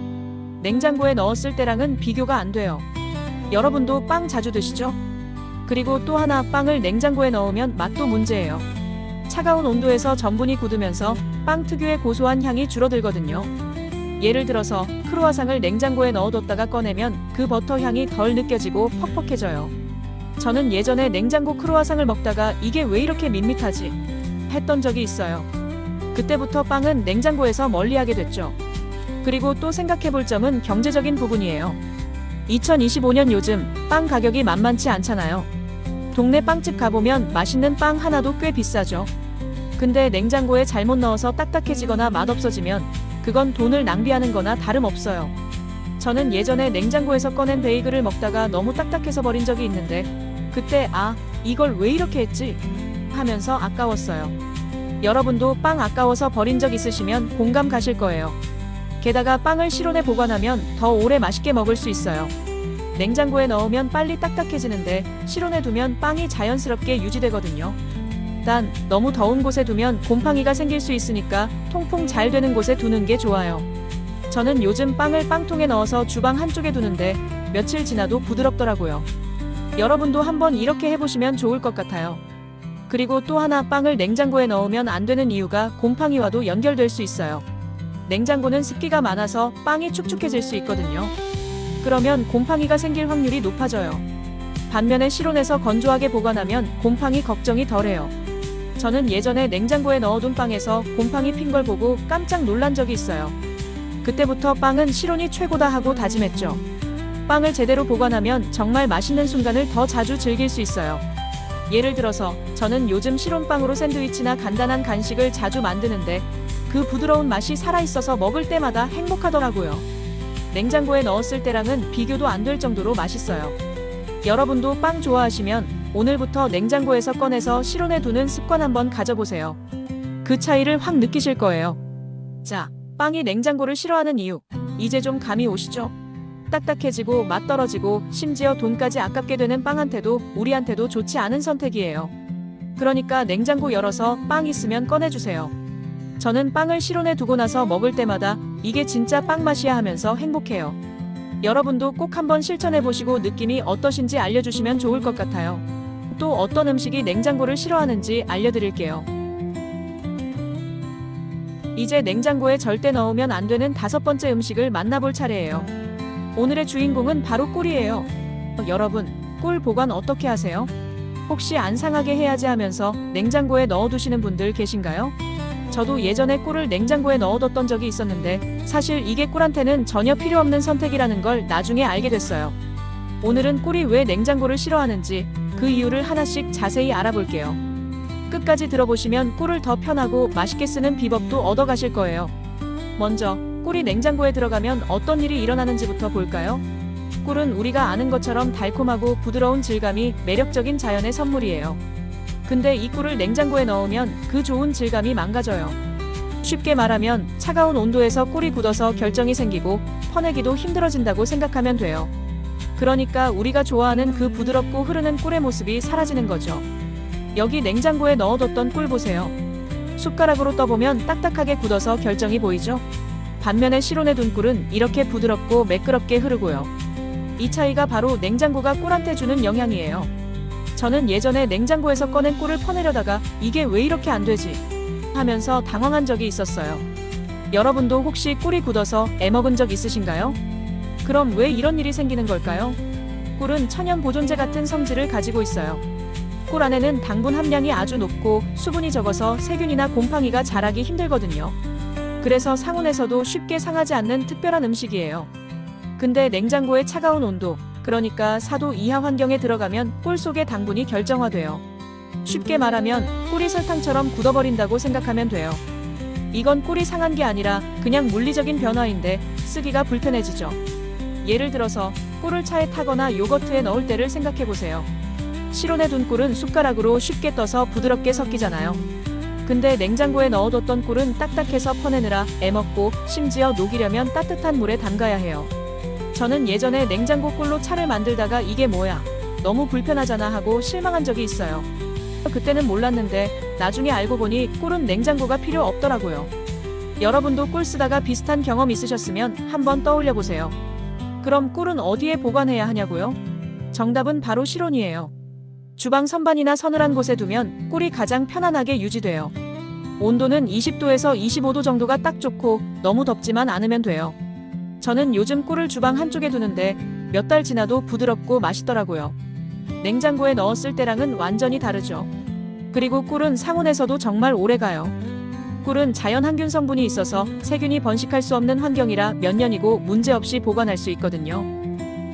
냉장고에 넣었을 때랑은 비교가 안 돼요. 여러분도 빵 자주 드시죠? 그리고 또 하나, 빵을 냉장고에 넣으면 맛도 문제예요. 차가운 온도에서 전분이 굳으면서 빵 특유의 고소한 향이 줄어들거든요. 예를 들어서 크루아상을 냉장고에 넣어뒀다가 꺼내면 그 버터 향이 덜 느껴지고 퍽퍽해져요. 저는 예전에 냉장고 크루아상을 먹다가 이게 왜 이렇게 밋밋하지? 했던 적이 있어요. 그때부터 빵은 냉장고에서 멀리하게 됐죠. 그리고 또 생각해볼 점은 경제적인 부분이에요. 2025년 요즘 빵 가격이 만만치 않잖아요. 동네 빵집 가보면 맛있는 빵 하나도 꽤 비싸죠. 근데 냉장고에 잘못 넣어서 딱딱해지거나 맛없어지면 그건 돈을 낭비하는 거나 다름없어요. 저는 예전에 냉장고에서 꺼낸 베이글을 먹다가 너무 딱딱해서 버린 적이 있는데 그때 이걸 왜 이렇게 했지? 하면서 아까웠어요. 여러분도 빵 아까워서 버린 적 있으시면 공감 가실 거예요. 게다가 빵을 실온에 보관하면 더 오래 맛있게 먹을 수 있어요. 냉장고에 넣으면 빨리 딱딱해지는데 실온에 두면 빵이 자연스럽게 유지되거든요. 단 너무 더운 곳에 두면 곰팡이가 생길 수 있으니까 통풍 잘 되는 곳에 두는 게 좋아요. 저는 요즘 빵을 빵통에 넣어서 주방 한쪽에 두는데 며칠 지나도 부드럽더라고요. 여러분도 한번 이렇게 해보시면 좋을 것 같아요. 그리고 또 하나, 빵을 냉장고에 넣으면 안 되는 이유가 곰팡이와도 연결될 수 있어요. 냉장고는 습기가 많아서 빵이 축축해질 수 있거든요. 그러면 곰팡이가 생길 확률이 높아져요. 반면에 실온에서 건조하게 보관하면 곰팡이 걱정이 덜해요. 저는 예전에 냉장고에 넣어둔 빵에서 곰팡이 핀 걸 보고 깜짝 놀란 적이 있어요. 그때부터 빵은 실온이 최고다 하고 다짐했죠. 빵을 제대로 보관하면 정말 맛있는 순간을 더 자주 즐길 수 있어요. 예를 들어서 저는 요즘 실온빵으로 샌드위치나 간단한 간식을 자주 만드는데 그 부드러운 맛이 살아있어서 먹을 때마다 행복하더라고요. 냉장고에 넣었을 때랑은 비교도 안 될 정도로 맛있어요. 여러분도 빵 좋아하시면 오늘부터 냉장고에서 꺼내서 실온에 두는 습관 한번 가져보세요. 그 차이를 확 느끼실 거예요. 자, 빵이 냉장고를 싫어하는 이유, 이제 좀 감이 오시죠? 딱딱해지고 맛 떨어지고 심지어 돈까지 아깝게 되는 빵한테도 우리한테도 좋지 않은 선택이에요. 그러니까 냉장고 열어서 빵 있으면 꺼내주세요. 저는 빵을 실온에 두고 나서 먹을 때마다 이게 진짜 빵 맛이야 하면서 행복해요. 여러분도 꼭 한번 실천해보시고 느낌이 어떠신지 알려주시면 좋을 것 같아요. 또 어떤 음식이 냉장고를 싫어하는지 알려드릴게요. 이제 냉장고에 절대 넣으면 안 되는 5번째 음식을 만나볼 차례예요. 오늘의 주인공은 바로 꿀이에요. 여러분, 꿀 보관 어떻게 하세요? 혹시 안 상하게 해야지 하면서 냉장고에 넣어두시는 분들 계신가요? 저도 예전에 꿀을 냉장고에 넣어뒀던 적이 있었는데 사실 이게 꿀한테는 전혀 필요 없는 선택이라는 걸 나중에 알게 됐어요. 오늘은 꿀이 왜 냉장고를 싫어하는지 그 이유를 하나씩 자세히 알아볼게요. 끝까지 들어보시면 꿀을 더 편하고 맛있게 쓰는 비법도 얻어가실 거예요. 먼저 꿀이 냉장고에 들어가면 어떤 일이 일어나는지부터 볼까요? 꿀은 우리가 아는 것처럼 달콤하고 부드러운 질감이 매력적인 자연의 선물이에요. 근데 이 꿀을 냉장고에 넣으면 그 좋은 질감이 망가져요. 쉽게 말하면 차가운 온도에서 꿀이 굳어서 결정이 생기고 퍼내기도 힘들어진다고 생각하면 돼요. 그러니까 우리가 좋아하는 그 부드럽고 흐르는 꿀의 모습이 사라지는 거죠. 여기 냉장고에 넣어뒀던 꿀 보세요. 숟가락으로 떠보면 딱딱하게 굳어서 결정이 보이죠? 반면에 실온에 둔 꿀은 이렇게 부드럽고 매끄럽게 흐르고요. 이 차이가 바로 냉장고가 꿀한테 주는 영향이에요. 저는 예전에 냉장고에서 꺼낸 꿀을 퍼내려다가 이게 왜 이렇게 안 되지? 하면서 당황한 적이 있었어요. 여러분도 혹시 꿀이 굳어서 애먹은 적 있으신가요? 그럼 왜 이런 일이 생기는 걸까요? 꿀은 천연 보존제 같은 성질을 가지고 있어요. 꿀 안에는 당분 함량이 아주 높고 수분이 적어서 세균이나 곰팡이가 자라기 힘들거든요. 그래서 상온에서도 쉽게 상하지 않는 특별한 음식이에요. 근데 냉장고의 차가운 온도, 그러니까 4도 이하 환경에 들어가면 꿀 속의 당분이 결정화돼요. 쉽게 말하면 꿀이 설탕처럼 굳어버린다고 생각하면 돼요. 이건 꿀이 상한 게 아니라 그냥 물리적인 변화인데 쓰기가 불편해지죠. 예를 들어서 꿀을 차에 타거나 요거트에 넣을 때를 생각해보세요. 실온에 둔 꿀은 숟가락으로 쉽게 떠서 부드럽게 섞이잖아요. 근데 냉장고에 넣어뒀던 꿀은 딱딱해서 퍼내느라 애먹고 심지어 녹이려면 따뜻한 물에 담가야 해요. 저는 예전에 냉장고 꿀로 차를 만들다가 이게 뭐야, 너무 불편하잖아 하고 실망한 적이 있어요. 그때는 몰랐는데 나중에 알고 보니 꿀은 냉장고가 필요 없더라고요. 여러분도 꿀 쓰다가 비슷한 경험 있으셨으면 한번 떠올려 보세요. 그럼 꿀은 어디에 보관해야 하냐고요? 정답은 바로 실온이에요. 주방 선반이나 서늘한 곳에 두면 꿀이 가장 편안하게 유지돼요. 온도는 20도에서 25도 정도가 딱 좋고 너무 덥지만 않으면 돼요. 저는 요즘 꿀을 주방 한쪽에 두는데 몇 달 지나도 부드럽고 맛있더라고요. 냉장고에 넣었을 때랑은 완전히 다르죠. 그리고 꿀은 상온에서도 정말 오래가요. 꿀은 자연 항균 성분이 있어서 세균이 번식할 수 없는 환경이라 몇 년이고 문제없이 보관할 수 있거든요.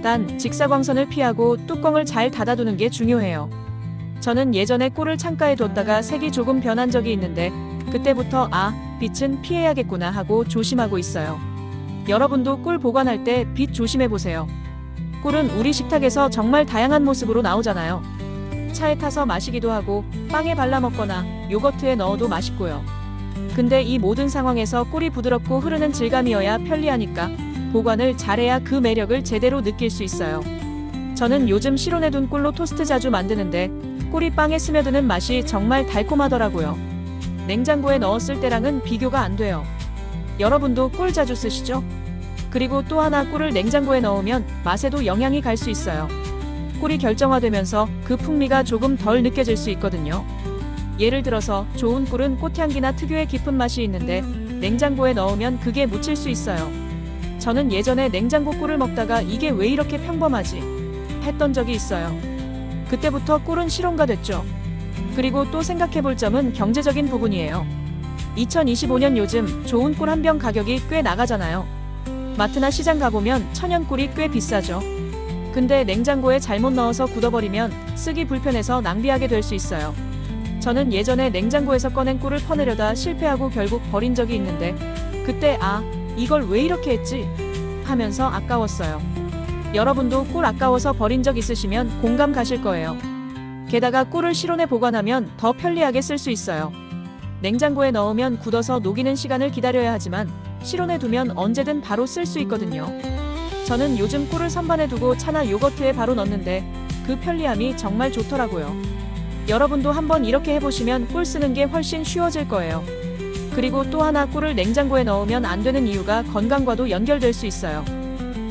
단 직사광선을 피하고 뚜껑을 잘 닫아두는 게 중요해요. 저는 예전에 꿀을 창가에 뒀다가 색이 조금 변한 적이 있는데 그때부터 빛은 피해야겠구나 하고 조심하고 있어요. 여러분도 꿀 보관할 때 빛 조심해보세요. 꿀은 우리 식탁에서 정말 다양한 모습으로 나오잖아요. 차에 타서 마시기도 하고 빵에 발라 먹거나 요거트에 넣어도 맛있고요. 근데 이 모든 상황에서 꿀이 부드럽고 흐르는 질감이어야 편리하니까 보관을 잘해야 그 매력을 제대로 느낄 수 있어요. 저는 요즘 실온에 둔 꿀로 토스트 자주 만드는데 꿀이 빵에 스며드는 맛이 정말 달콤하더라고요. 냉장고에 넣었을 때랑은 비교가 안 돼요. 여러분도 꿀 자주 쓰시죠? 그리고 또 하나, 꿀을 냉장고에 넣으면 맛에도 영향이 갈 수 있어요. 꿀이 결정화되면서 그 풍미가 조금 덜 느껴질 수 있거든요. 예를 들어서 좋은 꿀은 꽃향기나 특유의 깊은 맛이 있는데 냉장고에 넣으면 그게 묻힐 수 있어요. 저는 예전에 냉장고 꿀을 먹다가 이게 왜 이렇게 평범하지? 했던 적이 있어요. 그때부터 꿀은 실온가 됐죠. 그리고 또 생각해볼 점은 경제적인 부분이에요. 2025년 요즘 좋은 꿀 한 병 가격이 꽤 나가잖아요. 마트나 시장 가보면 천연 꿀이 꽤 비싸죠. 근데 냉장고에 잘못 넣어서 굳어버리면 쓰기 불편해서 낭비하게 될 수 있어요. 저는 예전에 냉장고에서 꺼낸 꿀을 퍼내려다 실패하고 결국 버린 적이 있는데 그때 이걸 왜 이렇게 했지? 하면서 아까웠어요. 여러분도 꿀 아까워서 버린 적 있으시면 공감 가실 거예요. 게다가 꿀을 실온에 보관하면 더 편리하게 쓸 수 있어요. 냉장고에 넣으면 굳어서 녹이는 시간을 기다려야 하지만 실온에 두면 언제든 바로 쓸 수 있거든요. 저는 요즘 꿀을 선반에 두고 차나 요거트에 바로 넣는데 그 편리함이 정말 좋더라고요. 여러분도 한번 이렇게 해보시면 꿀 쓰는 게 훨씬 쉬워질 거예요. 그리고 또 하나, 꿀을 냉장고에 넣으면 안 되는 이유가 건강과도 연결될 수 있어요.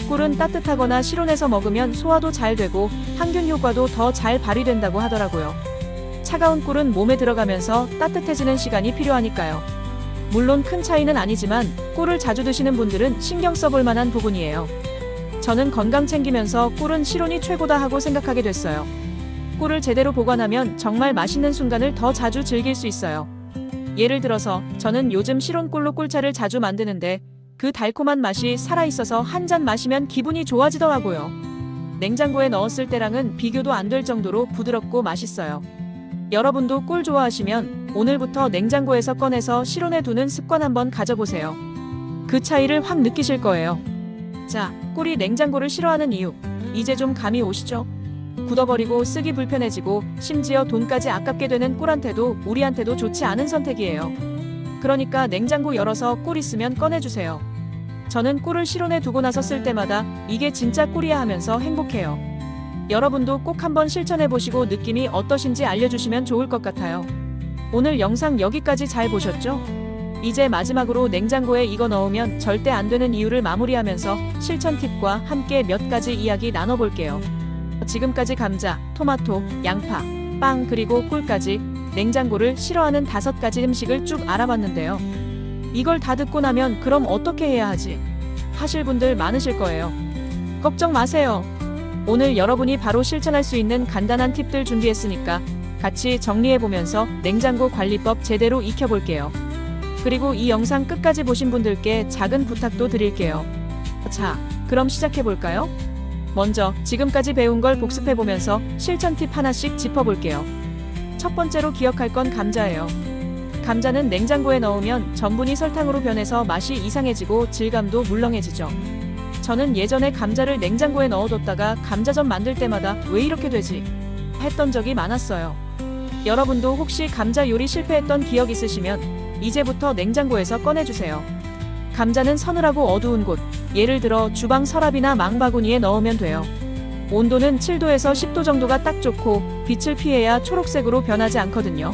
꿀은 따뜻하거나 실온에서 먹으면 소화도 잘 되고 항균 효과도 더 잘 발휘된다고 하더라고요. 차가운 꿀은 몸에 들어가면서 따뜻해지는 시간이 필요하니까요. 물론 큰 차이는 아니지만 꿀을 자주 드시는 분들은 신경 써볼 만한 부분이에요. 저는 건강 챙기면서 꿀은 실온이 최고다 하고 생각하게 됐어요. 꿀을 제대로 보관하면 정말 맛있는 순간을 더 자주 즐길 수 있어요. 예를 들어서 저는 요즘 실온 꿀로 꿀차를 자주 만드는데 그 달콤한 맛이 살아있어서 한 잔 마시면 기분이 좋아지더라고요. 냉장고에 넣었을 때랑은 비교도 안 될 정도로 부드럽고 맛있어요. 여러분도 꿀 좋아하시면 오늘부터 냉장고에서 꺼내서 실온에 두는 습관 한번 가져보세요. 그 차이를 확 느끼실 거예요. 자, 꿀이 냉장고를 싫어하는 이유, 이제 좀 감이 오시죠? 굳어버리고 쓰기 불편해지고 심지어 돈까지 아깝게 되는 꿀한테도 우리한테도 좋지 않은 선택이에요. 그러니까 냉장고 열어서 꿀 있으면 꺼내주세요. 저는 꿀을 실온에 두고 나서 쓸 때마다 이게 진짜 꿀이야 하면서 행복해요. 여러분도 꼭 한번 실천해보시고 느낌이 어떠신지 알려주시면 좋을 것 같아요. 오늘 영상 여기까지 잘 보셨죠? 이제 마지막으로 냉장고에 이거 넣으면 절대 안 되는 이유를 마무리하면서 실천 팁과 함께 몇 가지 이야기 나눠볼게요. 지금까지 감자, 토마토, 양파, 빵 그리고 꿀까지 냉장고를 싫어하는 5가지 음식을 쭉 알아봤는데요. 이걸 다 듣고 나면 그럼 어떻게 해야 하지? 하실 분들 많으실 거예요. 걱정 마세요. 오늘 여러분이 바로 실천할 수 있는 간단한 팁들 준비했으니까 같이 정리해보면서 냉장고 관리법 제대로 익혀볼게요. 그리고 이 영상 끝까지 보신 분들께 작은 부탁도 드릴게요. 자, 그럼 시작해볼까요? 먼저 지금까지 배운 걸 복습해보면서 실천 팁 하나씩 짚어볼게요. 첫 번째로 기억할 건 감자예요. 감자는 냉장고에 넣으면 전분이 설탕으로 변해서 맛이 이상해지고 질감도 물렁해지죠. 저는 예전에 감자를 냉장고에 넣어뒀다가 감자전 만들 때마다 왜 이렇게 되지? 했던 적이 많았어요. 여러분도 혹시 감자 요리 실패했던 기억 있으시면 이제부터 냉장고에서 꺼내주세요. 감자는 서늘하고 어두운 곳, 예를 들어 주방 서랍이나 망바구니에 넣으면 돼요. 온도는 7도에서 10도 정도가 딱 좋고 빛을 피해야 초록색으로 변하지 않거든요.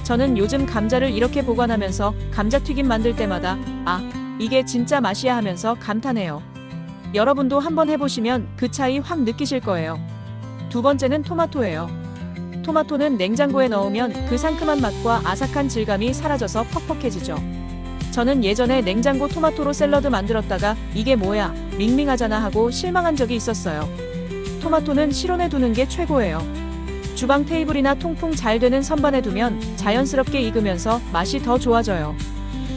저는 요즘 감자를 이렇게 보관하면서 감자튀김 만들 때마다 이게 진짜 맛이야 하면서 감탄해요. 여러분도 한번 해보시면 그 차이 확 느끼실 거예요. 두 번째는 토마토예요. 토마토는 냉장고에 넣으면 그 상큼한 맛과 아삭한 질감이 사라져서 퍽퍽해지죠. 저는 예전에 냉장고 토마토로 샐러드 만들었다가 이게 뭐야, 밍밍하잖아 하고 실망한 적이 있었어요. 토마토는 실온에 두는 게 최고예요. 주방 테이블이나 통풍 잘 되는 선반에 두면 자연스럽게 익으면서 맛이 더 좋아져요.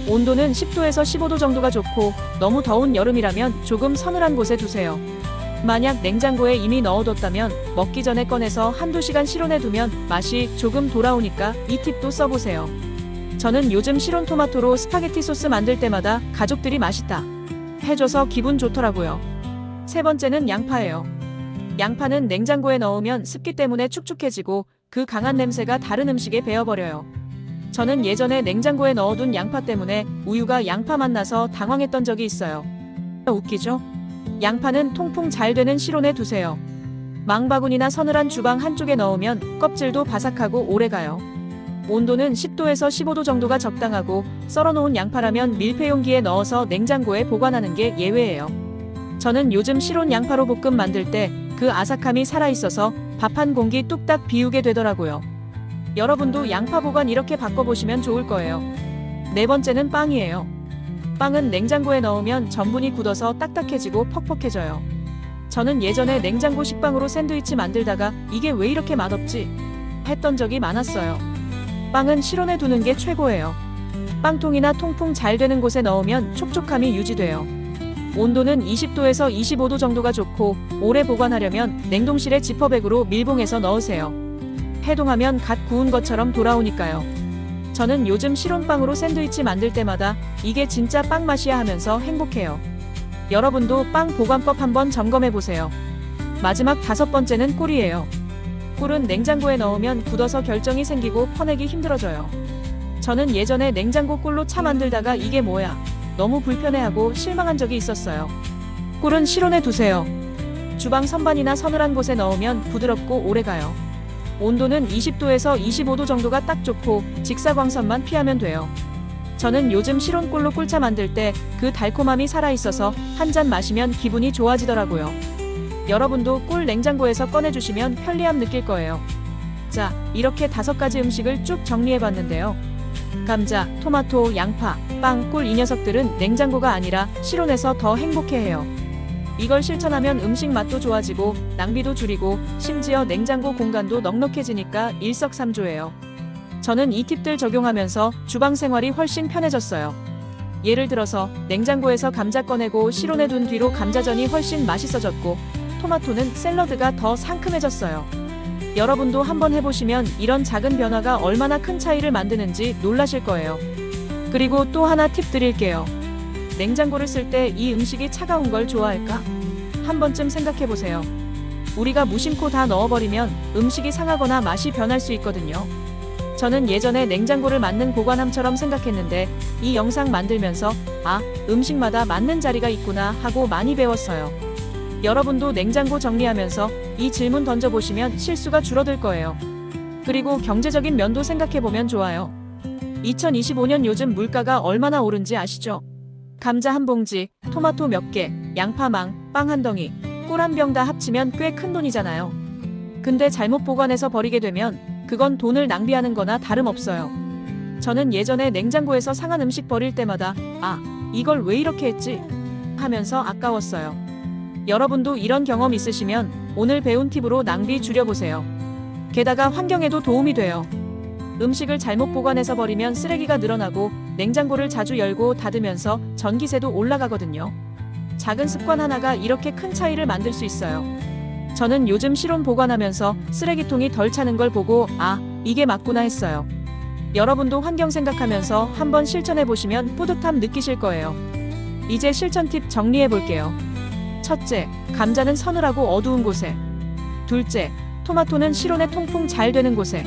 온도는 10도에서 15도 정도가 좋고 너무 더운 여름이라면 조금 서늘한 곳에 두세요. 만약 냉장고에 이미 넣어뒀다면 먹기 전에 꺼내서 한두 시간 실온에 두면 맛이 조금 돌아오니까 이 팁도 써보세요. 저는 요즘 실온 토마토로 스파게티 소스 만들 때마다 가족들이 맛있다 해줘서 기분 좋더라고요. 세 번째는 양파예요. 양파는 냉장고에 넣으면 습기 때문에 축축해지고 그 강한 냄새가 다른 음식에 배어버려요. 저는 예전에 냉장고에 넣어둔 양파 때문에 우유가 양파 맛 나서 당황했던 적이 있어요. 웃기죠? 양파는 통풍 잘 되는 실온에 두세요. 망바구니나 서늘한 주방 한쪽에 넣으면 껍질도 바삭하고 오래가요. 온도는 10도에서 15도 정도가 적당하고 썰어놓은 양파라면 밀폐용기에 넣어서 냉장고에 보관하는 게 예외예요. 저는 요즘 실온 양파로 볶음 만들 때 그 아삭함이 살아있어서 밥 한 공기 뚝딱 비우게 되더라고요. 여러분도 양파 보관 이렇게 바꿔보시면 좋을 거예요. 네 번째는 빵이에요. 빵은 냉장고에 넣으면 전분이 굳어서 딱딱해지고 퍽퍽해져요. 저는 예전에 냉장고 식빵으로 샌드위치 만들다가 이게 왜 이렇게 맛없지? 했던 적이 많았어요. 빵은 실온에 두는 게 최고예요. 빵통이나 통풍 잘 되는 곳에 넣으면 촉촉함이 유지돼요. 온도는 20도에서 25도 정도가 좋고 오래 보관하려면 냉동실에 지퍼백으로 밀봉해서 넣으세요. 해동하면 갓 구운 것처럼 돌아오니까요. 저는 요즘 실온빵으로 샌드위치 만들 때마다 이게 진짜 빵 맛이야 하면서 행복해요. 여러분도 빵 보관법 한번 점검해보세요. 마지막 다섯 번째는 꿀이에요. 꿀은 냉장고에 넣으면 굳어서 결정이 생기고 퍼내기 힘들어져요. 저는 예전에 냉장고 꿀로 차 만들다가 이게 뭐야, 너무 불편해하고 실망한 적이 있었어요. 꿀은 실온에 두세요. 주방 선반이나 서늘한 곳에 넣으면 부드럽고 오래가요. 온도는 20도에서 25도 정도가 딱 좋고 직사광선만 피하면 돼요. 저는 요즘 실온 꿀로 꿀차 만들 때 그 달콤함이 살아있어서 한 잔 마시면 기분이 좋아지더라고요. 여러분도 꿀 냉장고에서 꺼내주시면 편리함 느낄 거예요. 자, 이렇게 5가지 음식을 쭉 정리해봤는데요. 감자, 토마토, 양파, 빵, 꿀 이 녀석들은 냉장고가 아니라 실온에서 더 행복해해요. 이걸 실천하면 음식 맛도 좋아지고 낭비도 줄이고 심지어 냉장고 공간도 넉넉해지니까 일석삼조예요. 저는 이 팁들 적용하면서 주방 생활이 훨씬 편해졌어요. 예를 들어서 냉장고에서 감자 꺼내고 실온에 둔 뒤로 감자전이 훨씬 맛있어졌고 토마토는 샐러드가 더 상큼해졌어요. 여러분도 한번 해보시면 이런 작은 변화가 얼마나 큰 차이를 만드는지 놀라실 거예요. 그리고 또 하나 팁 드릴게요. 냉장고를 쓸 때 이 음식이 차가운 걸 좋아할까? 한 번쯤 생각해보세요. 우리가 무심코 다 넣어버리면 음식이 상하거나 맛이 변할 수 있거든요. 저는 예전에 냉장고를 맞는 보관함처럼 생각했는데 이 영상 만들면서 음식마다 맞는 자리가 있구나 하고 많이 배웠어요. 여러분도 냉장고 정리하면서 이 질문 던져보시면 실수가 줄어들 거예요. 그리고 경제적인 면도 생각해보면 좋아요. 2025년 요즘 물가가 얼마나 오른지 아시죠? 감자 한 봉지, 토마토 몇 개, 양파 망, 빵 한 덩이, 꿀 한 병 다 합치면 꽤 큰 돈이잖아요. 근데 잘못 보관해서 버리게 되면 그건 돈을 낭비하는 거나 다름없어요. 저는 예전에 냉장고에서 상한 음식 버릴 때마다 이걸 왜 이렇게 했지? 하면서 아까웠어요. 여러분도 이런 경험 있으시면 오늘 배운 팁으로 낭비 줄여보세요. 게다가 환경에도 도움이 돼요. 음식을 잘못 보관해서 버리면 쓰레기가 늘어나고 냉장고를 자주 열고 닫으면서 전기세도 올라가거든요. 작은 습관 하나가 이렇게 큰 차이를 만들 수 있어요. 저는 요즘 실온 보관하면서 쓰레기통이 덜 차는 걸 보고 이게 맞구나 했어요. 여러분도 환경 생각하면서 한번 실천해보시면 뿌듯함 느끼실 거예요. 이제 실천 팁 정리해볼게요. 첫째, 감자는 서늘하고 어두운 곳에. 둘째, 토마토는 실온에 통풍 잘 되는 곳에.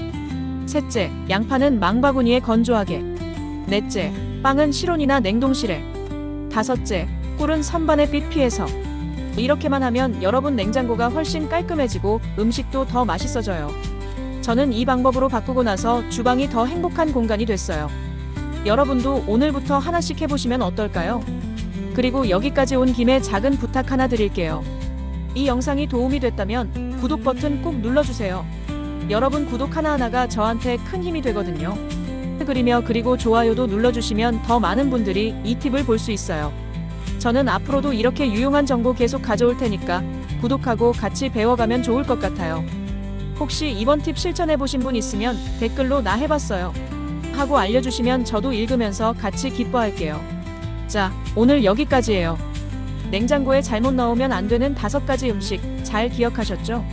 셋째, 양파는 망바구니에 건조하게. 넷째, 빵은 실온이나 냉동실에. 다섯째, 꿀은 선반에 빛 피해서. 이렇게만 하면 여러분 냉장고가 훨씬 깔끔해지고 음식도 더 맛있어져요. 저는 이 방법으로 바꾸고 나서 주방이 더 행복한 공간이 됐어요. 여러분도 오늘부터 하나씩 해보시면 어떨까요? 그리고 여기까지 온 김에 작은 부탁 하나 드릴게요. 이 영상이 도움이 됐다면 구독 버튼 꼭 눌러주세요. 여러분 구독 하나하나가 저한테 큰 힘이 되거든요. 그리고 좋아요도 눌러주시면 더 많은 분들이 이 팁을 볼 수 있어요. 저는 앞으로도 이렇게 유용한 정보 계속 가져올 테니까 구독하고 같이 배워가면 좋을 것 같아요. 혹시 이번 팁 실천해보신 분 있으면 댓글로 나 해봤어요 하고 알려주시면 저도 읽으면서 같이 기뻐할게요. 자, 오늘 여기까지예요. 냉장고에 잘못 넣으면 안 되는 5가지 음식 잘 기억하셨죠?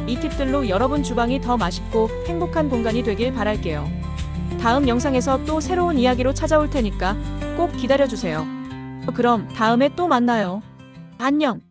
이 팁들로 여러분 주방이 더 맛있고 행복한 공간이 되길 바랄게요. 다음 영상에서 또 새로운 이야기로 찾아올 테니까 꼭 기다려주세요. 그럼 다음에 또 만나요. 안녕.